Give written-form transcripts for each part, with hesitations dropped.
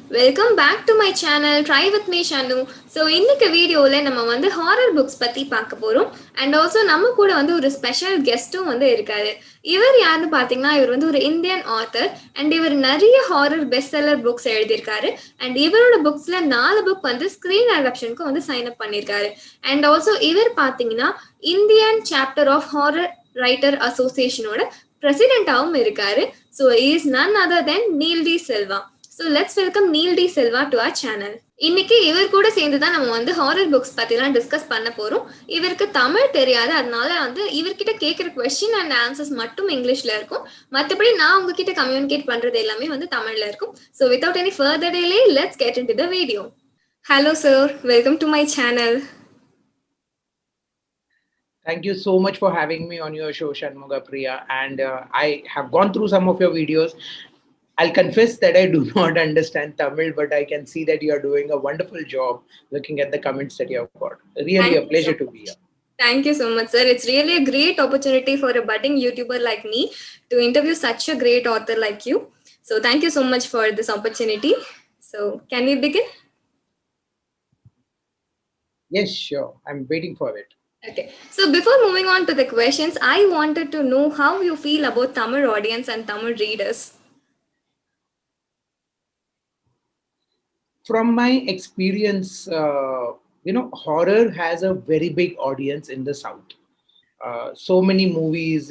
Welcome back to my channel. Try with me, Shanu. So இன்னைக்கு வீடியோவில் நம்ம வந்து ஹாரர் புக்ஸ் பற்றி பார்க்க போகிறோம். அண்ட் ஆல்சோ நம்ம கூட வந்து ஒரு ஸ்பெஷல் கெஸ்ட்டும் வந்து இருக்காரு. இவர் யாருன்னு பார்த்தீங்கன்னா, இவர் வந்து ஒரு இந்தியன் ஆத்தர் அண்ட் இவர் நிறைய ஹாரர் பெஸ்ட் செல்லர் புக்ஸ் எழுதியிருக்காரு. அண்ட் இவரோட புக்ஸில் 4 புக் வந்து ஸ்க்ரீன் அடாப்ஷனுக்கு வந்து சைன் அப் பண்ணியிருக்காரு. அண்ட் ஆல்சோ இவர் பார்த்தீங்கன்னா Indian chapter of horror writer அசோசியேஷனோட பிரசிடென்ட்டாகவும் இருக்காரு. So is none other than Neel D Selva. So let's welcome Neel D Selva to our channel. இன்னைக்கு இவர் கூட சேர்ந்து தான் நம்ம வந்து ஹாரர் புக்ஸ் பற்றிலாம் டிஸ்கஸ் பண்ண போகிறோம். இவருக்கு தமிழ் தெரியாது, அதனால வந்து இவர்கிட்ட கேட்குற கொஸ்டின் அண்ட் ஆன்சர்ஸ் மட்டும் இங்கிலீஷில் இருக்கும். மற்றபடி நான் உங்ககிட்ட கம்யூனிகேட் பண்ணுறது எல்லாமே வந்து தமிழில் இருக்கும். So without any further delay let's get in to the video. Hello sir, welcome to my channel. Thank you so much for having me on your show, Shanmuga Priya. And I have gone through some of your videos. I'll confess that I do not understand Tamil, but I can see that you are doing a wonderful job looking at the comments that you have got. Really a pleasure to be here. Thank you so much, sir. It's really a great opportunity for a budding YouTuber like me to interview such a great author like you. So thank you so much for this opportunity. So can we begin? Yes, sure. I'm waiting for it. Okay. So before moving on to the questions, I wanted to know how you feel about Tamil audience and Tamil readers. From my experience, horror has a very big audience in the South. So many movies,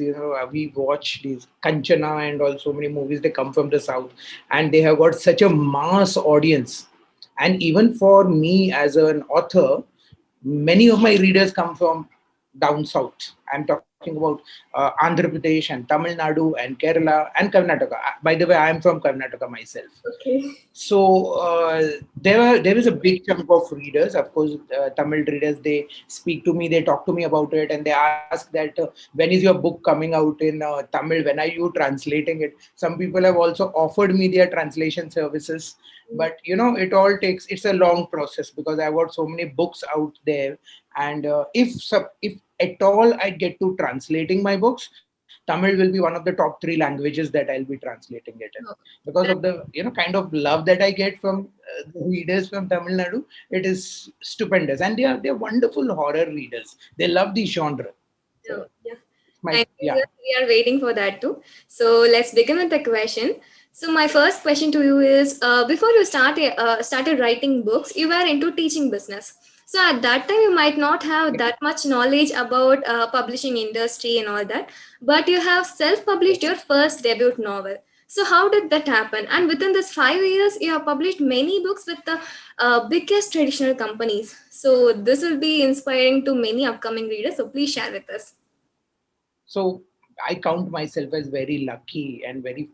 we watch these Kanchana and all so many movies, they come from the South and they have got such a mass audience. And even for me as an author, many of my readers come from down south. I'm talking about Andhra Pradesh and Tamil Nadu and Kerala and Karnataka. By the way, I'm from Karnataka myself. Okay. So there is a big chunk of readers. Of course, Tamil readers, they speak to me, they talk to me about it, and they ask that when is your book coming out in Tamil? When are you translating it? Some people have also offered me their translation services. But it's a long process because I've got so many books out there, and if at all I get to translating my books, Tamil will be one of the top 3 languages that I'll be translating it in. Because of the kind of love that I get from the readers from Tamil Nadu, it is stupendous, and they're wonderful horror readers. They love the genre. So, we are waiting for that too. So let's begin with the question. So my first question to you is, before you started writing books, you were into teaching business. So at that time, you might not have that much knowledge about publishing industry and all that, but you have self-published your first debut novel. So how did that happen? And within this 5 years, you have published many books with the biggest traditional companies. So this will be inspiring to many upcoming readers. So please share with us. So I count myself as very lucky and very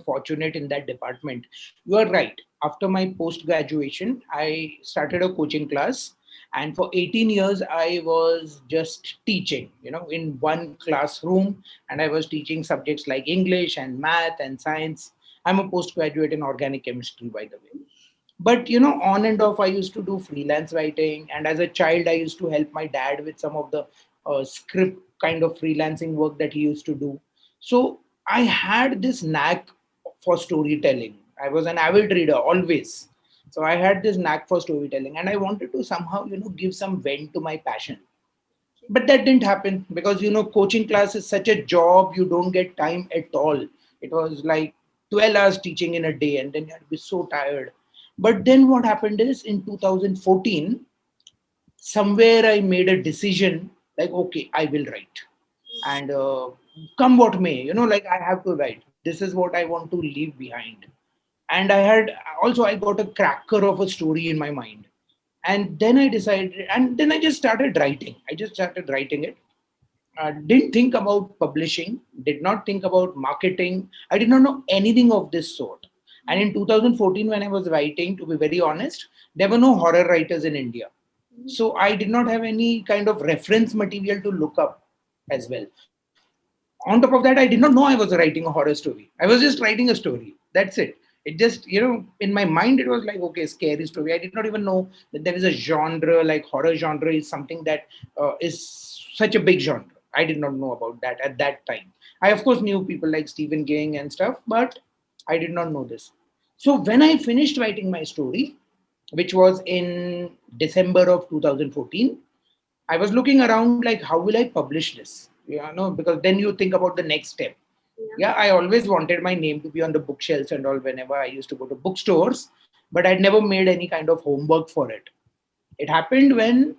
fortunate in that department. You are right. After my post-graduation, I started a coaching class. And for 18 years, I was just teaching, in one classroom. And I was teaching subjects like English and math and science. I'm a postgraduate in organic chemistry, by the way. But, on and off, I used to do freelance writing. And as a child, I used to help my dad with some of the script kind of freelancing work that he used to do. So I had this knack for storytelling. I was an avid reader always. So I had this knack for storytelling, and I wanted to somehow, give some vent to my passion. But that didn't happen because, coaching class is such a job, you don't get time at all. It was like 12 hours teaching in a day, and then you'd be so tired. But then what happened is in 2014, somewhere I made a decision like, okay, I will write. And come what may, like I have to write. This is what I want to leave behind. And I got a cracker of a story in my mind. And then I decided, and then I just started writing. It. Didn't think about publishing, did not think about marketing. I did not know anything of this sort. And in 2014, when I was writing, to be very honest, there were no horror writers in India. So I did not have any kind of reference material to look up as well. On top of that, I did not know I was writing a horror story. I was just writing a story. That's it. It just, in my mind, it was like, okay, scary story. I did not even know that there is a genre, like horror genre is something that is such a big genre. I did not know about that at that time. I, of course, knew people like Stephen King and stuff, but I did not know this. So when I finished writing my story, which was in December of 2014, I was looking around like, how will I publish this? Because then you think about the next step. Yeah. Yeah, I always wanted my name to be on the bookshelves and all whenever I used to go to bookstores, but I'd never made any kind of homework for it. It happened when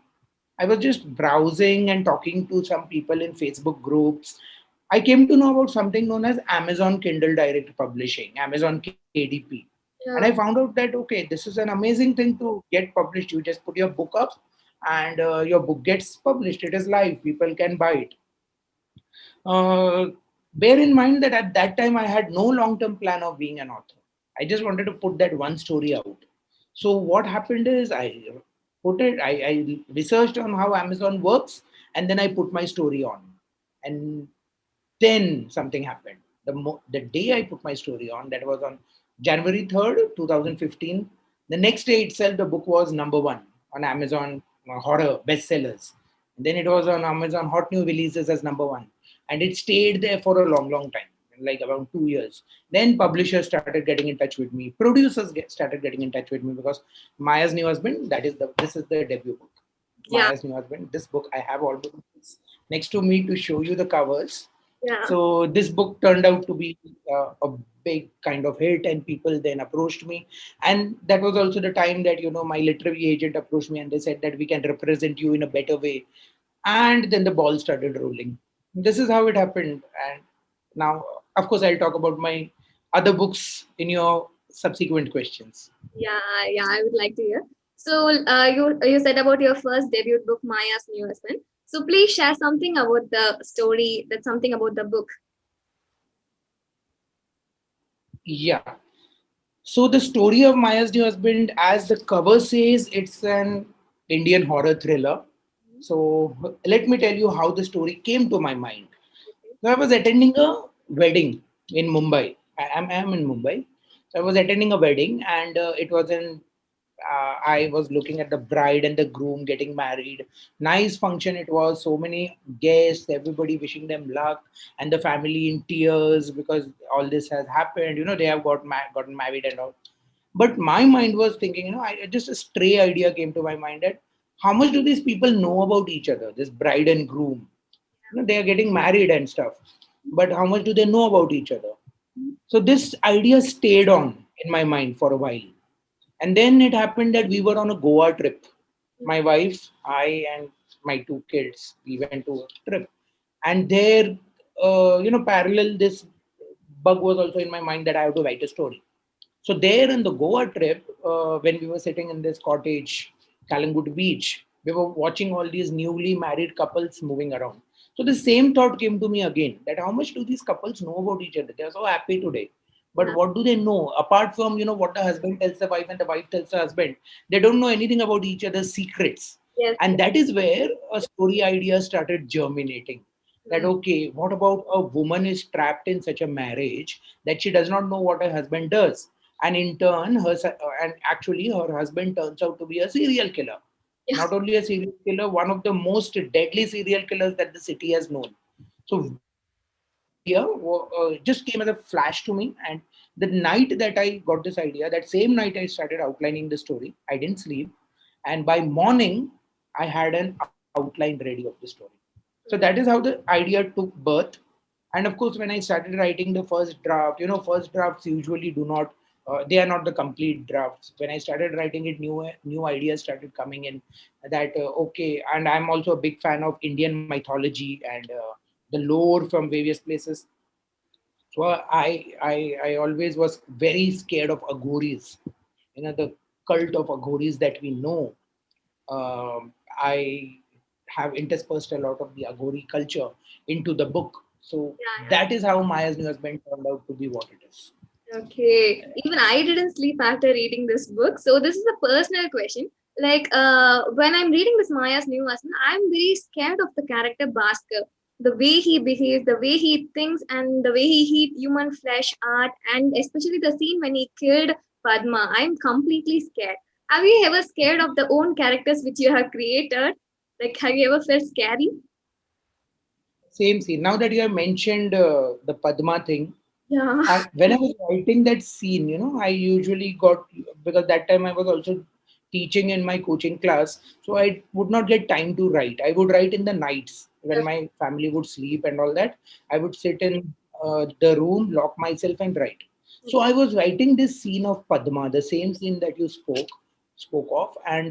I was just browsing and talking to some people in Facebook groups. I came to know about something known as Amazon Kindle Direct Publishing, Amazon KDP. And I Yeah. found out that, okay, this is an amazing thing to get published. You just put your book up and your book gets published. It is live, people can buy it. Uh, Bear in mind that at that time I had no long term plan of being an author. I just wanted to put that one story out. So what happened is I researched on how Amazon works, and then I put my story on. And then something happened. The day I put my story on, that was on January 3rd, 2015. The next day itself, the book was number one on Amazon horror bestsellers. And then it was on Amazon hot new releases as number one. And it stayed there for a long, long time, like around 2 years. Then publishers started getting in touch with me. Producers started getting in touch with me because Maya's New Husband, this is the debut book. Yeah. Maya's New Husband. This book I have all the books next to me to show you the covers. Yeah. So this book turned out to be a big kind of hit, and people then approached me. And that was also the time that my literary agent approached me, and they said that we can represent you in a better way. And then the ball started rolling. This is how it happened. And now, of course, I'll talk about my other books in your subsequent questions. Yeah, yeah, I would like to hear. So, you said about your first debut book, Maya's New Husband. So, please share something about the story. That's something about the book. Yeah. So the story of Maya's New Husband, as the cover says, it's an Indian horror thriller. So let me tell you how the story came to my mind. So I was attending a wedding in Mumbai. I'm in Mumbai. So I was attending a wedding, and it was in. I was looking at the bride and the groom getting married. Nice function it was. So many guests, everybody wishing them luck, and the family in tears because all this has happened. They have gotten married and all. But my mind was thinking, just a stray idea came to my mind that how much do these people know about each other? This bride and groom, they are getting married and stuff, but how much do they know about each other? So this idea stayed on in my mind for a while. And then it happened that we were on a Goa trip. My wife, I, and my two kids, we went to a trip. And there, parallel, this bug was also in my mind that I have to write a story. So there in the Goa trip, when we were sitting in this cottage, Kalangut Beach, we were watching all these newly married couples moving around. So the same thought came to me again, that how much do these couples know about each other? They are so happy today. But Yeah. what do they know? Apart from, what the husband tells the wife and the wife tells the husband, they don't know anything about each other's secrets. Yes. And that is where a story idea started germinating. That, okay, what about a woman is trapped in such a marriage that she does not know what her husband does, and in turn and actually her husband turns out to be a serial killer. Yeah. Not only a serial killer, one of the most deadly serial killers that the city has known. So idea just came as a flash to me. And the night that I got this idea, that same night I started outlining the story. I didn't sleep, and by morning I had an outline ready of the story. So that is how the idea took birth. And of course, when I started writing the first draft, first drafts usually do not, they are not the complete drafts. When I started writing it, new ideas started coming in. That okay, and I'm also a big fan of Indian mythology and the lore from various places. So I always was very scared of agoris. The cult of agoris that we know. I have interspersed a lot of the Agori culture into the book. So Yeah, yeah. that is how Maya's New Husband turned out to be what it is. Okay. Even I didn't sleep after reading this book. So this is a personal question. Like when I'm reading this Maya's New Husband, I'm very scared of the character Bhaskar. The way he behaves, the way he thinks, and the way he eats human flesh art, and especially the scene when he killed Padma. I'm completely scared. Have you ever scared of the own characters which you have created? Like, have you ever felt scary? Same scene. Now that you have mentioned the Padma thing, Yeah. When I was writing that scene, I usually got, because that time I was also teaching in my coaching class, so I would not get time to write. I would write in the nights when my family would sleep and all that. I would sit in the room, lock myself, and write. So I was writing this scene of Padma, the same scene that you spoke of, and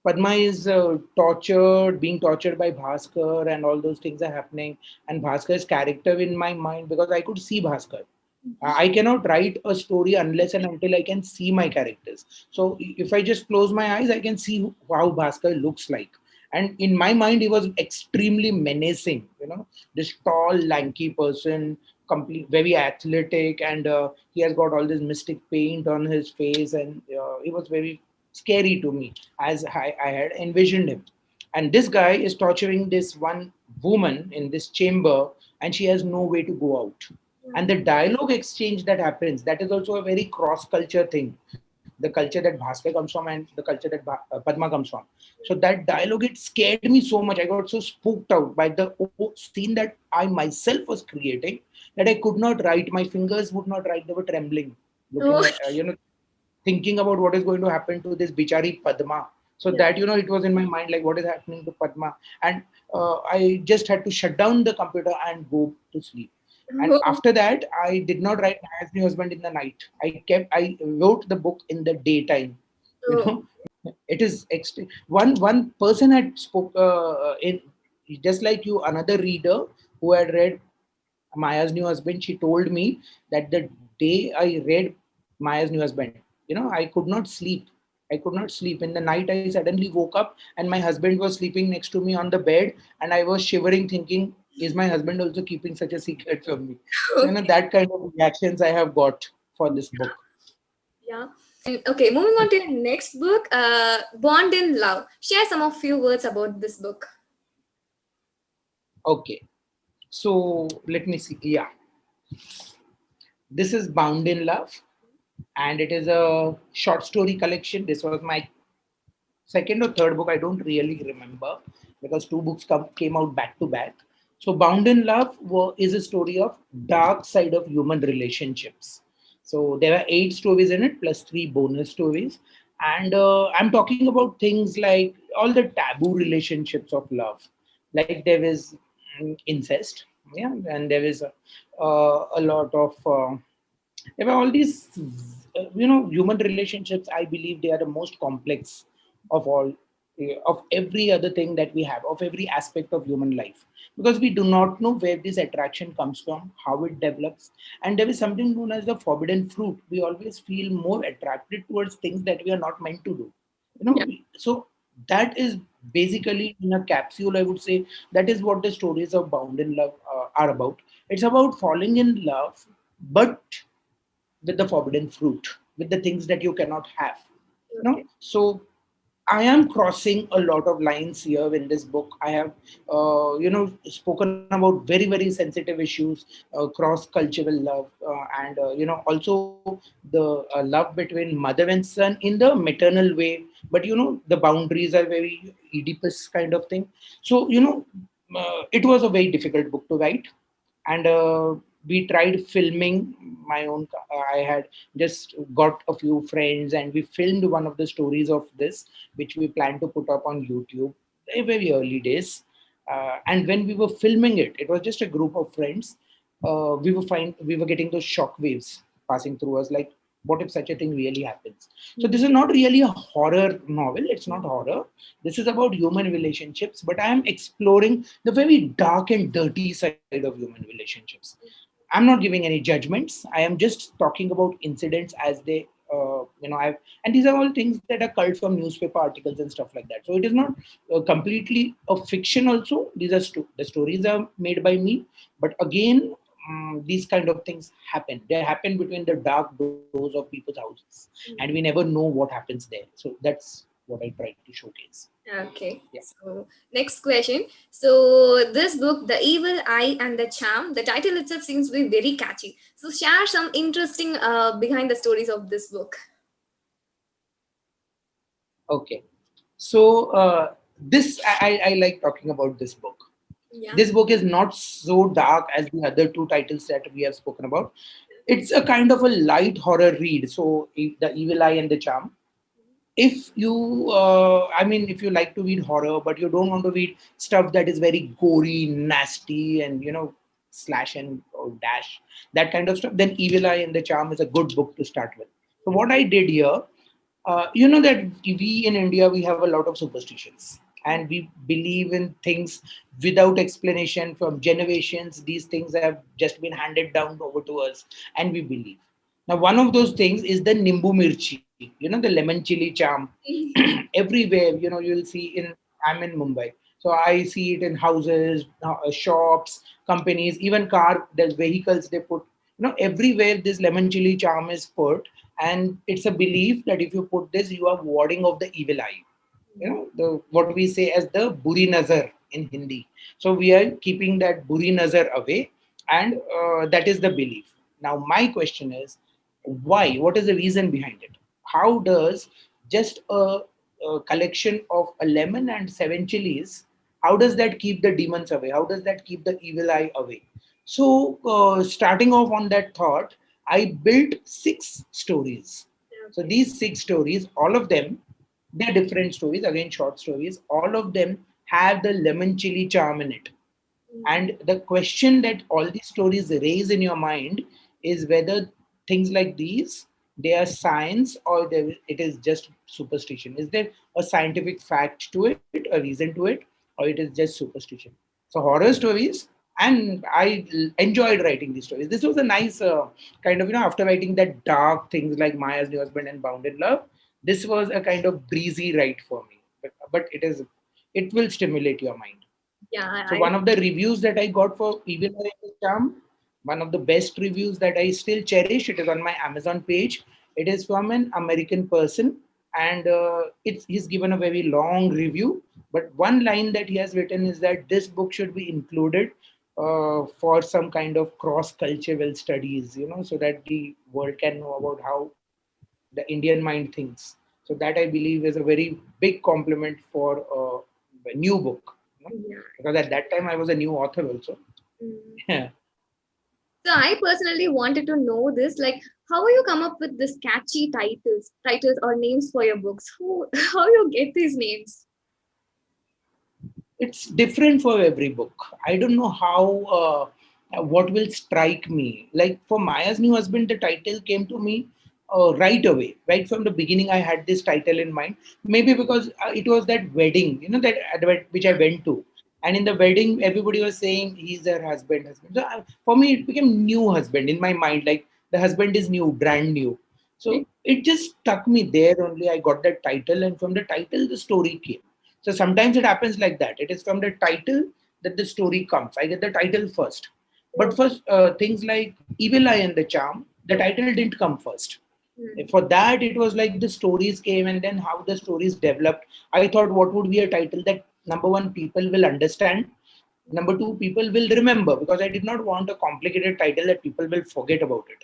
Padma is being tortured by Bhaskar, and all those things are happening. And Bhaskar's character in my mind, because I could see Bhaskar. I cannot write a story unless and until I can see my characters. So if I just close my eyes, I can see how Bhaskar looks like. And in my mind, he was extremely menacing. This tall, lanky person, complete, very athletic, and he has got all this mystic paint on his face, and he was very scary to me as I had envisioned him. And this guy is torturing this one woman in this chamber, and she has no way to go out. And the dialogue exchange that happens, that is also a very cross culture thing, the culture that Bhaskar comes from and the culture that Padma comes from. So that dialogue, it scared me so much. I got so spooked out by the scene that I myself was creating, that I could not write. My fingers would not write, they were trembling, looking Oh, at thinking about what is going to happen to this bichari Padma. So yeah. that it was in my mind, like what is happening to Padma, and I just had to shut down the computer and go to sleep. And Oh, after that, I did not write Maya's New Husband in the night. I wrote the book in the daytime. You oh, know, it is one person had spoke in, just like you, another reader who had read Maya's New Husband. She told me that the day I read Maya's New Husband, I could not sleep. I could not sleep. In the night, I suddenly woke up and my husband was sleeping next to me on the bed, and I was shivering, thinking, is my husband also keeping such a secret from me? So, okay. that kind of reactions I have got for this book. Yeah. And okay, moving on to your next book, Bond in Love. Share some of few words about this book. Okay. So, let me see. Yeah. This is Bound in Love, and it is a short story collection. This was my second or third book, I don't really remember, because two books came out back to back. So Bound in Love is a story of dark side of human relationships. So there are 8 stories in it plus 3 bonus stories, and I'm talking about things like all the taboo relationships of love. Like there is incest, yeah, and there is a lot of about all these human relationships. I believe they are the most complex of all, of every other thing that we have, of every aspect of human life, because we do not know where this attraction comes from, how it develops. And there is something known as the forbidden fruit. We always feel more attracted towards things that we are not meant to do, Yeah. so that is basically, in a capsule, I would say, that is what the stories of Bound in Love are about. It's about falling in love, but with the forbidden fruit, with the things that you cannot have. Okay. So I am crossing a lot of lines here in this book. I have, spoken about very, very sensitive issues, cross-cultural love, and also the love between mother and son in the maternal way. But the boundaries are very Oedipus kind of thing. So it was a very difficult book to write, and we tried filming my own. I had just got a few friends, and we filmed one of the stories of this, which we plan to put up on YouTube, very, very early days. And when we were filming it, it was just a group of friends. We were getting those shock waves passing through us, like, what if such a thing really happens? So this is not really a horror novel. It's not horror. This is about human relationships, but I am exploring the very dark and dirty side of human relationships. I'm not giving any judgments. I am just talking about incidents as they, and these are all things that are culled from newspaper articles and stuff like that. So it is not completely a fiction. Also, these are the stories are made by me, but again, these kind of things happen. They happen between the dark doors of people's houses, and we never know what happens there. So that's what I tried to showcase. Okay. Yeah. So next question. So this book, The Evil Eye and the Charm, the title itself seems to be very catchy. So share some interesting behind the stories of this book. Okay. So this I like talking about this book. Yeah. This book is not so dark as the other two titles that we have spoken about. It's a kind of a light horror read. So, The Evil Eye and the Charm. If you, if you like to read horror, but you don't want to read stuff that is very gory, nasty, and slash and or dash, that kind of stuff, then Evil Eye and the Charm is a good book to start with. So, what I did here, that we in India, we have a lot of superstitions and we believe in things without explanation from generations. These things have just been handed down over to us and we believe. Now, one of those things is the Nimbu Mirchi, the lemon chili charm. Everywhere, you'll see I'm in Mumbai. So I see it in houses, shops, companies, even there's vehicles they put, everywhere this lemon chili charm is put. And it's a belief that if you put this, you are warding off the evil eye. The what we say as the buri nazar in Hindi. So we are keeping that buri nazar away, and that is the belief. Now my question is, why? What is the reason behind it? How does just a collection of a lemon and 7 chilies, how does that keep the demons away? How does that keep the evil eye away? So starting off on that thought, I built 6 stories. So these 6 stories, all of them, they're different stories, again short stories. All of them have the lemon chili charm in it. And the question that all these stories raise in your mind is whether things like these, they are science or it is just superstition. Is there a scientific fact to it, a reason to it, or it is just superstition? So horror stories, and I enjoyed writing these stories. This was a nice kind of, after writing that dark things like Maya's New Husband and Bound in Love, this was a kind of breezy write for me. But it will stimulate your mind. Yeah, So one of the reviews that I got for Evil Eye and the Charm, one of the best reviews that I still cherish, it is on my Amazon page. It is from an American person, and he's given a very long review. But one line that he has written is that this book should be included for some kind of cross-cultural studies, so that the world can know about how the Indian mind thinks. So that I believe is a very big compliment for a new book. Yeah. Because at that time I was a new author also. Yeah. So I personally wanted to know this, like, how you come up with this catchy titles or names for your books? How you get these names? It's different for every book. I don't know how what will strike me. Like for Maya's New Husband, the title came to me right away, right from the beginning. I had this title in mind. Maybe because it was that wedding, which I went to, and in the wedding, everybody was saying he's her husband. Husband. So for me, it became new husband in my mind. Like the husband is new, brand new. So it just stuck me there. Only I got that title, and from the title, the story came. So sometimes it happens like that. It is from the title that the story comes. I get the title first. But for things like Evil Eye and the Charm, the title didn't come first. For that, it was like the stories came and then how the stories developed. I thought, what would be a title that number one, people will understand. Number two, people will remember, because I did not want a complicated title that people will forget about it.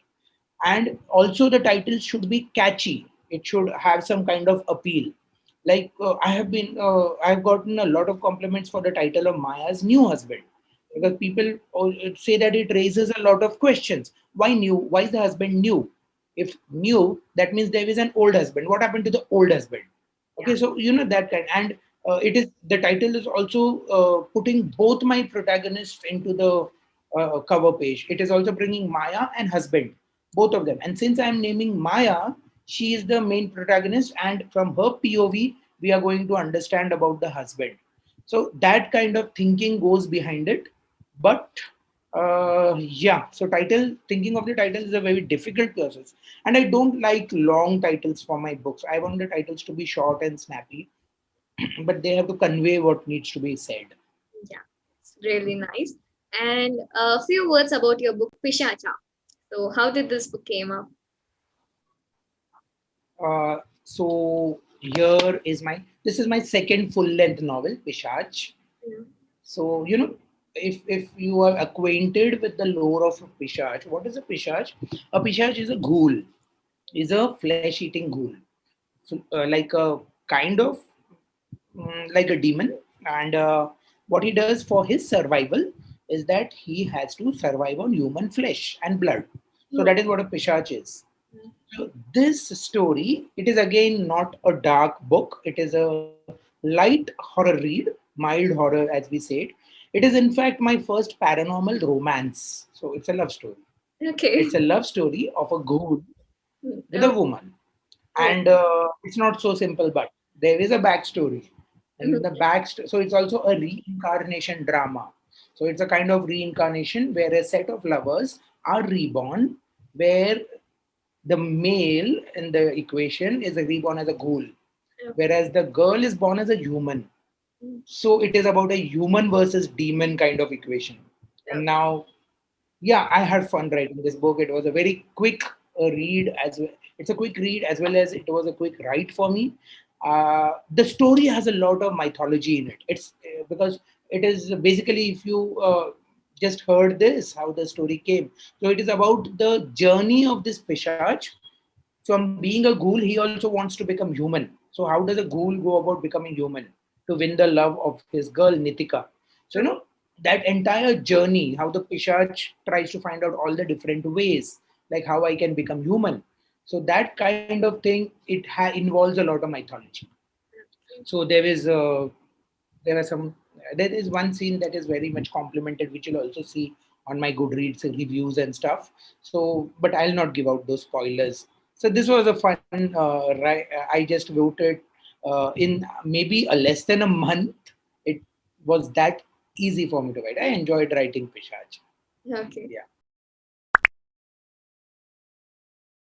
And also the title should be catchy. It should have some kind of appeal. Like I've gotten a lot of compliments for the title of Maya's New Husband, because people say that it raises a lot of questions. Why new? Why is the husband new? If new, that means there is an old husband. What happened to the old husband? Okay, so that kind. And it is the title is also putting both my protagonists into the cover page. It is also bringing Maya and husband, both of them. And since I am naming Maya, she is the main protagonist, and from her POV, we are going to understand about the husband. So that kind of thinking goes behind it. But so thinking of the title is a very difficult process. And I don't like long titles for my books. I want the titles to be short and snappy, but they have to convey what needs to be said. Yeah, it's really nice. And a few words about your book, Pishacha. So how did this book came up? So this is my second full length novel, Pishach. So if you are acquainted with the lore of a Pishach, what is a Pishach? A Pishach is a ghoul, is a flesh eating ghoul. So, like a kind of like a demon, and what he does for his survival is that he has to survive on human flesh and blood. So that is what a Pishach is. So this story, it is again not a dark book. It is a light horror read, mild horror as we say it. It is in fact my first paranormal romance. So it's a love story. It's Okay. a love story of a ghoul with a Okay. woman. Oh. And it's not so simple, but there is a backstory. And the so it's also a reincarnation drama. So it's a kind of reincarnation where a set of lovers are reborn, where the male in the equation is reborn as a ghoul, whereas the girl is born as a human. So it is about a human versus demon kind of equation. And now, yeah, I had fun writing this book. It was a very quick read as well. It's a quick read as well as it was a quick write for me. The story has a lot of mythology in it. It's because it is basically, if you just heard this, how the story came. So it is about the journey of this Pishach. From being a ghoul, he also wants to become human. So how does a ghoul go about becoming human to win the love of his girl Nitika? So that entire journey, how the Pishach tries to find out all the different ways, like how I can become human. So that kind of thing, it involves a lot of mythology. So there are some there is one scene that is very much complimented, which you'll also see on my Goodreads reviews and stuff. So, but I'll not give out those spoilers. So this was a fun. I just wrote it in maybe a less than a month. It was that easy for me to write. I enjoyed writing Pishach. Okay. Yeah.